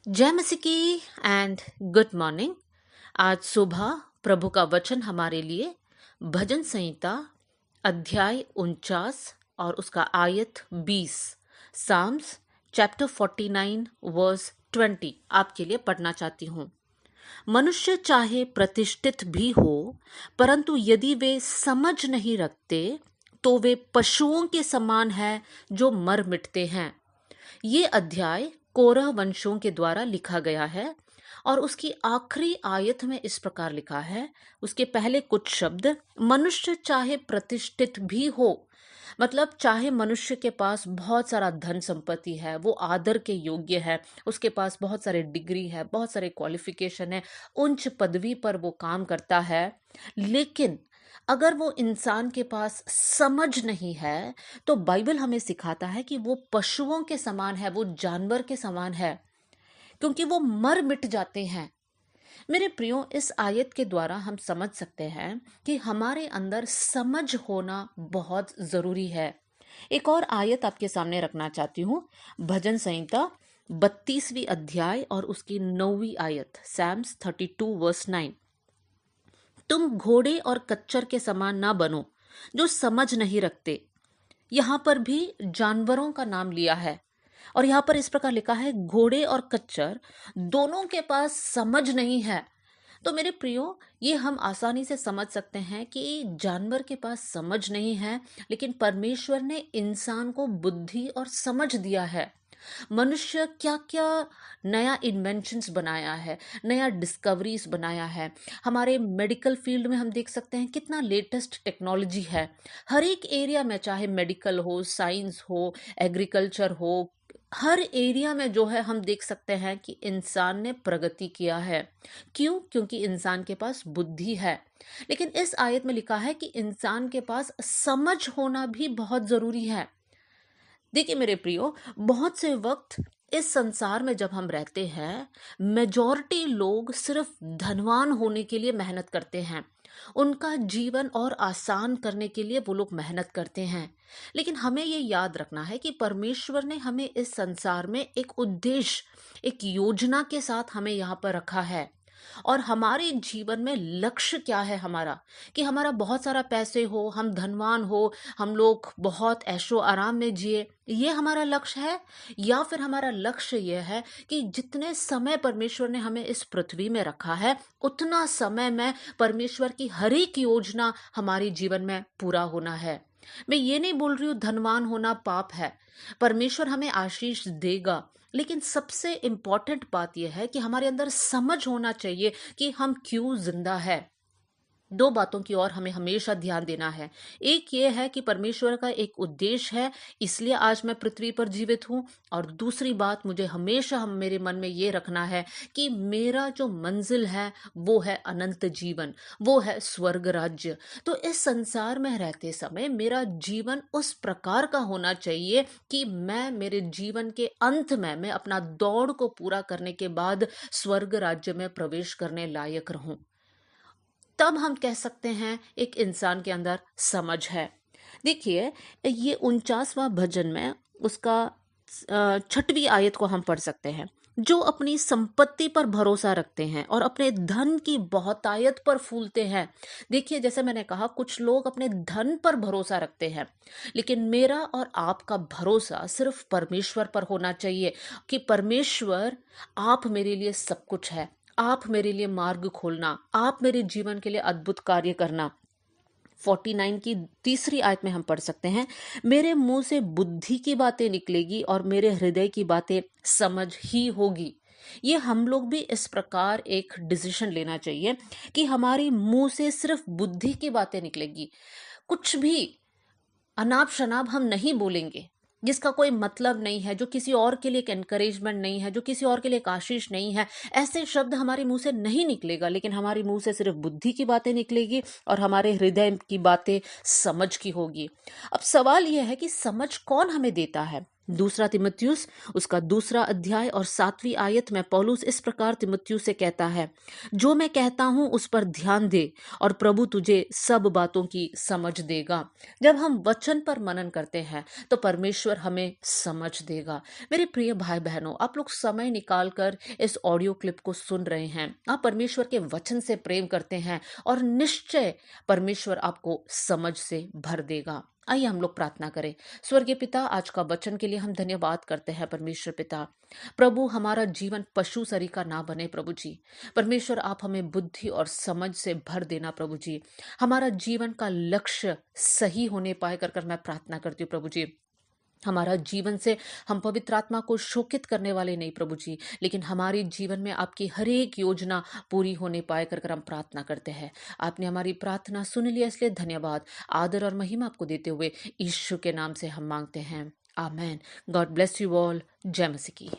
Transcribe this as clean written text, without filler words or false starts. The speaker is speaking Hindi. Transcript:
जय मसीह की एंड गुड मॉर्निंग। आज सुबह प्रभु का वचन हमारे लिए भजन संहिता अध्याय 49 और उसका आयत 20, साम्स चैप्टर 49 वर्स 20 आपके लिए पढ़ना चाहती हूँ। मनुष्य चाहे प्रतिष्ठित भी हो, परंतु यदि वे समझ नहीं रखते तो वे पशुओं के समान है जो मर मिटते हैं। ये अध्याय कोरह वंशों के द्वारा लिखा गया है और उसकी आखिरी आयत में इस प्रकार लिखा है। उसके पहले कुछ शब्द, मनुष्य चाहे प्रतिष्ठित भी हो, मतलब चाहे मनुष्य के पास बहुत सारा धन संपत्ति है, वो आदर के योग्य है, उसके पास बहुत सारे डिग्री है, बहुत सारे क्वालिफिकेशन है, उच्च पदवी पर वो काम करता है, लेकिन अगर वो इंसान के पास समझ नहीं है तो बाइबल हमें सिखाता है कि वो पशुओं के समान है, वो जानवर के समान है, क्योंकि वो मर मिट जाते हैं। मेरे प्रियो, इस आयत के द्वारा हम समझ सकते हैं कि हमारे अंदर समझ होना बहुत जरूरी है। एक और आयत आपके सामने रखना चाहती हूँ। भजन संहिता 32वीं अध्याय और उसकी 9वीं आयत, सैम्स 32 वर्स 9। तुम घोड़े और कच्चर के समान ना बनो जो समझ नहीं रखते। यहां पर भी जानवरों का नाम लिया है और यहां पर इस प्रकार लिखा है, घोड़े और कच्चर दोनों के पास समझ नहीं है। तो मेरे प्रियो, ये हम आसानी से समझ सकते हैं कि जानवर के पास समझ नहीं है, लेकिन परमेश्वर ने इंसान को बुद्धि और समझ दिया है। मनुष्य क्या क्या नया इन्वेंशंस बनाया है, नया डिस्कवरीज बनाया है। हमारे मेडिकल फील्ड में हम देख सकते हैं कितना लेटेस्ट टेक्नोलॉजी है। हर एक एरिया में, चाहे मेडिकल हो, साइंस हो, एग्रीकल्चर हो, हर एरिया में जो है हम देख सकते हैं कि इंसान ने प्रगति किया है। क्यों? क्योंकि इंसान के पास बुद्धि है। लेकिन इस आयत में लिखा है कि इंसान के पास समझ होना भी बहुत जरूरी है। देखिए मेरे प्रियो, बहुत से वक्त इस संसार में जब हम रहते हैं, मेजॉरिटी लोग सिर्फ धनवान होने के लिए मेहनत करते हैं। उनका जीवन और आसान करने के लिए वो लोग मेहनत करते हैं। लेकिन हमें ये याद रखना है कि परमेश्वर ने हमें इस संसार में एक उद्देश्य, एक योजना के साथ हमें यहाँ पर रखा है। और हमारे जीवन में लक्ष्य क्या है हमारा, कि हमारा बहुत सारा पैसे हो, हम धनवान हो, हम लोग बहुत ऐशो आराम में जिए, ये हमारा लक्ष्य है? या फिर हमारा लक्ष्य ये है कि जितने समय परमेश्वर ने हमें इस पृथ्वी में रखा है, उतना समय में परमेश्वर की हर एक योजना हमारे जीवन में पूरा होना है। मैं ये नहीं बोल रही हूँ धनवान होना पाप है, परमेश्वर हमें आशीष देगा, लेकिन सबसे इंपॉर्टेंट बात यह है कि हमारे अंदर समझ होना चाहिए कि हम क्यों जिंदा है। दो बातों की ओर हमें हमेशा ध्यान देना है। एक ये है कि परमेश्वर का एक उद्देश्य है, इसलिए आज मैं पृथ्वी पर जीवित हूं। और दूसरी बात, मुझे हमेशा हम मेरे मन में ये रखना है कि मेरा जो मंजिल है वो है अनंत जीवन, वो है स्वर्ग राज्य। तो इस संसार में रहते समय मेरा जीवन उस प्रकार का होना चाहिए कि मैं मेरे जीवन के अंत में, मैं अपना दौड़ को पूरा करने के बाद स्वर्ग राज्य में प्रवेश करने लायक रहूं। तब हम कह सकते हैं एक इंसान के अंदर समझ है। देखिए, ये 49वां भजन में उसका 6वीं आयत को हम पढ़ सकते हैं। जो अपनी संपत्ति पर भरोसा रखते हैं और अपने धन की बहुतायत पर फूलते हैं। देखिए, जैसे मैंने कहा, कुछ लोग अपने धन पर भरोसा रखते हैं, लेकिन मेरा और आपका भरोसा सिर्फ परमेश्वर पर होना चाहिए कि परमेश्वर, आप मेरे लिए सब कुछ है, आप मेरे लिए मार्ग खोलना, आप मेरे जीवन के लिए अद्भुत कार्य करना। 49 की तीसरी आयत में हम पढ़ सकते हैं, मेरे मुंह से बुद्धि की बातें निकलेगी और मेरे हृदय की बातें समझ ही होगी। ये हम लोग भी इस प्रकार एक डिसीजन लेना चाहिए कि हमारी मुंह से सिर्फ बुद्धि की बातें निकलेगी, कुछ भी अनाप शनाप हम नहीं बोलेंगे, जिसका कोई मतलब नहीं है, जो किसी और के लिए एक एनकरेजमेंट नहीं है, जो किसी और के लिए एक आशीष नहीं है। ऐसे शब्द हमारे मुंह से नहीं निकलेगा, लेकिन हमारे मुंह से सिर्फ बुद्धि की बातें निकलेगी और हमारे हृदय की बातें समझ की होगी। अब सवाल यह है कि समझ कौन हमें देता है? दूसरा तिमुथियुस उसका दूसरा अध्याय और 7वीं आयत में पौलुस इस प्रकार तिमुथियुस से कहता है, जो मैं कहता हूं उस पर ध्यान दे और प्रभु तुझे सब बातों की समझ देगा। जब हम वचन पर मनन करते हैं तो परमेश्वर हमें समझ देगा। मेरे प्रिय भाई बहनों, आप लोग समय निकालकर इस ऑडियो क्लिप को सुन रहे हैं, आप परमेश्वर के वचन से प्रेम करते हैं और निश्चय परमेश्वर आपको समझ से भर देगा। आइए हम लोग प्रार्थना करें। स्वर्गीय पिता, आज का वचन के लिए हम धन्यवाद करते हैं परमेश्वर पिता। प्रभु, हमारा जीवन पशु सरीखा ना बने प्रभु जी। परमेश्वर, आप हमें बुद्धि और समझ से भर देना प्रभु जी। हमारा जीवन का लक्ष्य सही होने पाए कर मैं प्रार्थना करती हूँ प्रभु जी। हमारा जीवन से हम पवित्र आत्मा को शोकित करने वाले नहीं प्रभु जी, लेकिन हमारे जीवन में आपकी हर एक योजना पूरी होने पाए कर हम प्रार्थना करते हैं। आपने हमारी प्रार्थना सुन लिया, इसलिए धन्यवाद। आदर और महिमा आपको देते हुए यीशु के नाम से हम मांगते हैं, amen. God bless you all. जय मसीह की।